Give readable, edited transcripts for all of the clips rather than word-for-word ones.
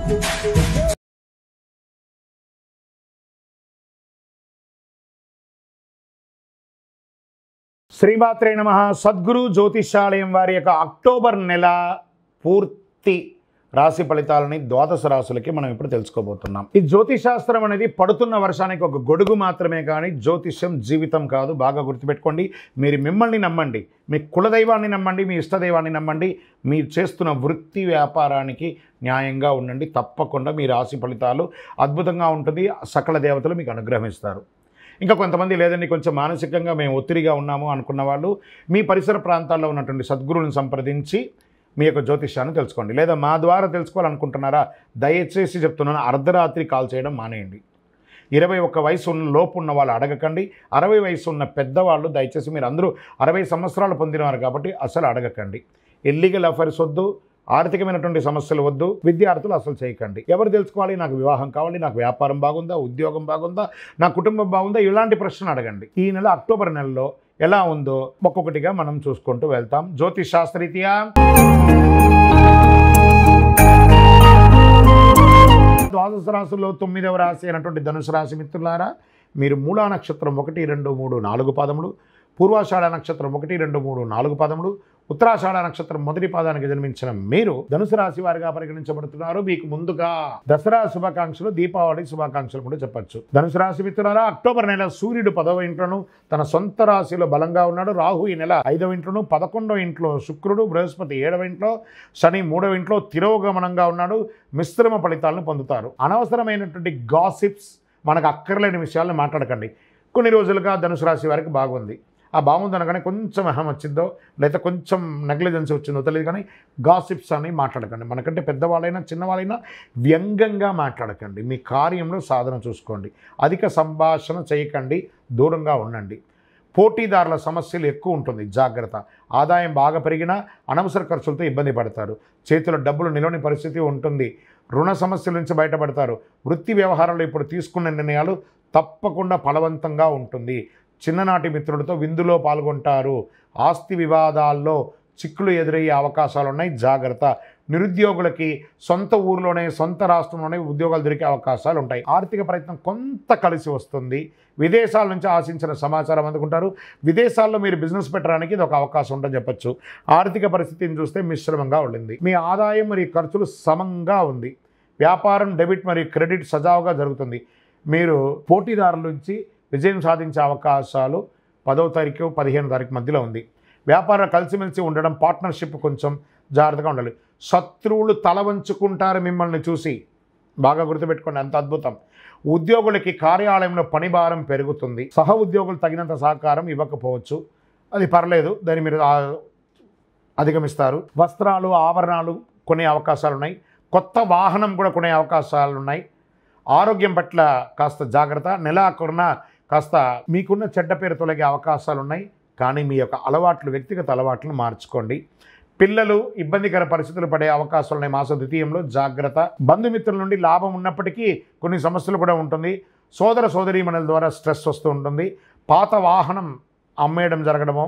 శ్రీమాత్రే నమః. సద్గురు జ్యోతిషాలయం వారి యొక్క అక్టోబర్ నెల పూర్తి రాశి ఫలితాలని ద్వాదశ రాశులకి మనం ఇప్పుడు తెలుసుకోబోతున్నాం. ఈ జ్యోతిశాస్త్రం అనేది పడుతున్న వర్షానికి ఒక గొడుగు మాత్రమే, కానీ జ్యోతిష్యం జీవితం కాదు. బాగా గుర్తుపెట్టుకోండి. మీరు మిమ్మల్ని నమ్మండి, మీ కులదైవాన్ని నమ్మండి, మీ ఇష్టదైవాన్ని నమ్మండి. మీరు చేస్తున్న వృత్తి వ్యాపారానికి న్యాయంగా ఉండండి. తప్పకుండా మీ రాశి ఫలితాలు అద్భుతంగా ఉంటుంది. సకల దేవతలు మీకు అనుగ్రహిస్తారు. ఇంకా కొంతమంది లేదండి, కొంచెం మానసికంగా మేము ఒత్తిడిగా ఉన్నాము అనుకున్న వాళ్ళు మీ పరిసర ప్రాంతాల్లో ఉన్నటువంటి సద్గురువులను సంప్రదించి మీ యొక్క జ్యోతిష్యాన్ని తెలుసుకోండి. లేదా మా ద్వారా తెలుసుకోవాలనుకుంటున్నారా, దయచేసి చెప్తున్నాను, అర్ధరాత్రి కాల్ చేయడం మానేయండి. 21 వయసు లోపు ఉన్న వాళ్ళు అడగకండి. 60 వయసు ఉన్న పెద్దవాళ్ళు దయచేసి, మీరు అందరూ 60 సంవత్సరాలు పొందినవారు కాబట్టి అసలు అడగకండి. ఇల్లీగల్ అఫైర్స్ వద్దు, ఆర్థికమైనటువంటి సమస్యలు వద్దు, విద్యార్థులు అసలు చేయకండి. ఎవరు తెలుసుకోవాలి, నాకు వివాహం కావాలి, నాకు వ్యాపారం బాగుందా, ఉద్యోగం బాగుందా, నా కుటుంబం బాగుందా, ఇలాంటి ప్రశ్నలు అడగండి. ఈ నెల అక్టోబర్ నెలలో ఎలా ఉందో ఒక్కొక్కటిగా మనం చూసుకుంటూ వెళ్తాం. జ్యోతిష్ శాస్త్రరీత్యా ద్వాదశ రాశుల్లో 9వ రాశి అయినటువంటి ధనుసు రాశి మిత్రులారా, మీరు మూలా నక్షత్రం 1, 2, 3, 4 పాదములు, పూర్వాషాఢ నక్షత్రం 1, 2, 3, 4 పాదములు, ఉత్తరాషాఢ నక్షత్రం మొదటి పాదానికి జన్మించిన మీరు ధనుసు రాశి వారిగా పరిగణించబడుతున్నారు. మీకు ముందుగా దసరా శుభాకాంక్షలు, దీపావళి శుభాకాంక్షలు కూడా చెప్పచ్చు. ధనుసు రాశి మిత్రులారా, అక్టోబర్ నెల సూర్యుడు 10వ ఇంట్లోను తన సొంత రాశిలో బలంగా ఉన్నాడు. రాహు ఈ నెల 5వ ఇంట్లోను, 11వ ఇంట్లో శుక్రుడు, బృహస్పతి 7వ ఇంట్లో, శని 3వ ఇంట్లో తిరోగమనంగా ఉన్నాడు. మిశ్రమ ఫలితాలను పొందుతారు. అనవసరమైనటువంటి గాసిప్స్, మనకు అక్కర్లేని విషయాలను మాట్లాడకండి. కొన్ని రోజులుగా ధనుసు రాశి వారికి బాగుంది. ఆ బాగుందనగానే కొంచెం అహం వచ్చిందో లేదా కొంచెం నెగ్లిజెన్స్ వచ్చిందో తెలియదు, కానీ గాసిప్స్ అని మాట్లాడకండి. మనకంటే పెద్దవాళ్ళైనా చిన్నవాళ్ళైనా వ్యంగ్యంగా మాట్లాడకండి. మీ కార్యంలో సాధన చూసుకోండి. అధిక సంభాషణ చేయకండి, దూరంగా ఉండండి. పోటీదారుల సమస్యలు ఎక్కువ ఉంటుంది, జాగ్రత్త. ఆదాయం బాగా పెరిగినా అనవసర ఖర్చులతో ఇబ్బంది పడతారు. చేతిలో డబ్బులు నిలవని పరిస్థితి ఉంటుంది. రుణ సమస్యల నుంచి బయటపడతారు. వృత్తి వ్యవహారాలు ఇప్పుడు తీసుకున్న నిర్ణయాలు తప్పకుండా ఫలవంతంగా ఉంటుంది. చిన్ననాటి మిత్రులతో విందులో పాల్గొంటారు. ఆస్తి వివాదాల్లో చిక్కులు ఎదురయ్యే అవకాశాలు ఉన్నాయి, జాగ్రత్త. నిరుద్యోగులకి సొంత ఊరిలోనే, సొంత రాష్ట్రంలోనే ఉద్యోగాలు దొరికే అవకాశాలు ఉంటాయి. ఆర్థిక ప్రయత్నం కొంత కలిసి వస్తుంది. విదేశాల నుంచి ఆశించిన సమాచారం అందుకుంటారు. విదేశాల్లో మీరు బిజినెస్ పెట్టడానికి ఇది ఒక అవకాశం ఉందని చెప్పచ్చు. ఆర్థిక పరిస్థితిని చూస్తే మిశ్రమంగా ఉండింది. మీ ఆదాయం మరియు ఖర్చులు సమంగా ఉంది. వ్యాపారం డెబిట్ మరియు క్రెడిట్ సజావుగా జరుగుతుంది. మీరు పోటీదారుల నుంచి విజయం సాధించే అవకాశాలు 10వ తారీఖు 15వ తారీఖు మధ్యలో ఉంది. వ్యాపారం కలిసిమెలిసి ఉండడం, పార్ట్నర్షిప్ కొంచెం జాగ్రత్తగా ఉండాలి. శత్రువులు తల వంచుకుంటారు మిమ్మల్ని చూసి, బాగా గుర్తుపెట్టుకోండి, అంత అద్భుతం. ఉద్యోగులకి కార్యాలయంలో పని భారం పెరుగుతుంది. సహ ఉద్యోగులు తగినంత సహకారం ఇవ్వకపోవచ్చు, అది పర్లేదు, దాన్ని మీరు అధిగమిస్తారు. వస్త్రాలు, ఆభరణాలు కొనే అవకాశాలు ఉన్నాయి. కొత్త వాహనం కూడా కొనే అవకాశాలు ఉన్నాయి. ఆరోగ్యం పట్ల కాస్త జాగ్రత్త. నెలాఖరున కాస్త మీకున్న చెడ్డ పేరు తొలగే అవకాశాలు ఉన్నాయి, కానీ మీ యొక్క అలవాట్లు, వ్యక్తిగత అలవాట్లను మార్చుకోండి. పిల్లలు ఇబ్బందికర పరిస్థితులు పడే అవకాశాలు ఉన్నాయి మాస ద్వితీయంలో, జాగ్రత్త. బంధుమిత్రుల నుండి లాభం ఉన్నప్పటికీ కొన్ని సమస్యలు కూడా ఉంటుంది. సోదర సోదరీమణుల ద్వారా స్ట్రెస్ వస్తూ ఉంటుంది. పాత వాహనం అమ్మేయడం జరగడమో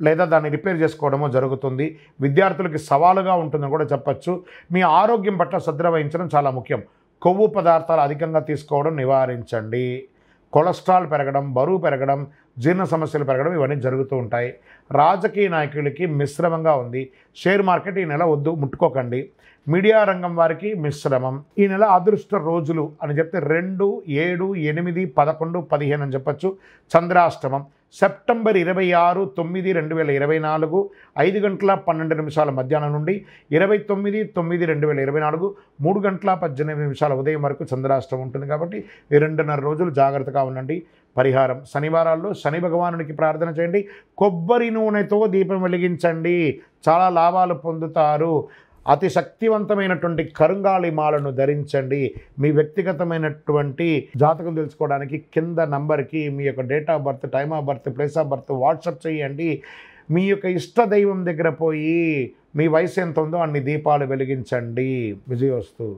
లేదా దాన్ని రిపేర్ చేసుకోవడమో జరుగుతుంది. విద్యార్థులకి సవాలుగా ఉంటుందని కూడా చెప్పచ్చు. మీ ఆరోగ్యం పట్ల శ్రద్ధ వహించడం చాలా ముఖ్యం. కొవ్వు పదార్థాలు అధికంగా తీసుకోవడం నివారించండి. కొలెస్ట్రాల్ పెరగడం, బరువు పెరగడం, జీర్ణ సమస్యలు పెరగడం ఇవన్నీ జరుగుతూ ఉంటాయి. రాజకీయ నాయకులకి మిశ్రమంగా ఉంది. షేర్ మార్కెట్ ఈ నెల వద్దు, ముట్టుకోకండి. మీడియా రంగం వారికి మిశ్రమం. ఈ నెల అదృష్ట రోజులు అని చెప్తే 2, 7, 8, 11, 15 అని చెప్పచ్చు. చంద్రాష్టమం సెప్టెంబర్ 26, 9, 2024 5 గంటల 12 నిమిషాల మధ్యాహ్నం నుండి 29, 9, 2024 3 గంటల 18 నిమిషాల ఉదయం వరకు చంద్రాష్టమం ఉంటుంది. కాబట్టి ఈ 2.5 రోజులు జాగ్రత్తగా ఉండండి. పరిహారం: శనివారాల్లో శని భగవానునికి ప్రార్థన చేయండి. కొబ్బరి నూనెతో దీపం వెలిగించండి, చాలా లాభాలు పొందుతారు. అతి శక్తివంతమైనటువంటి కరుంగాళి మాలను ధరించండి. మీ వ్యక్తిగతమైనటువంటి జాతకం తెలుసుకోవడానికి కింద నంబర్కి మీ యొక్క date of birth, time of birth, place of birth WhatsApp చేయండి. మీ యొక్క ఇష్ట దైవం దగ్గర పోయి మీ వయసు ఎంత ఉందో అన్ని దీపాలు వెలిగించండి. విజయోస్తు.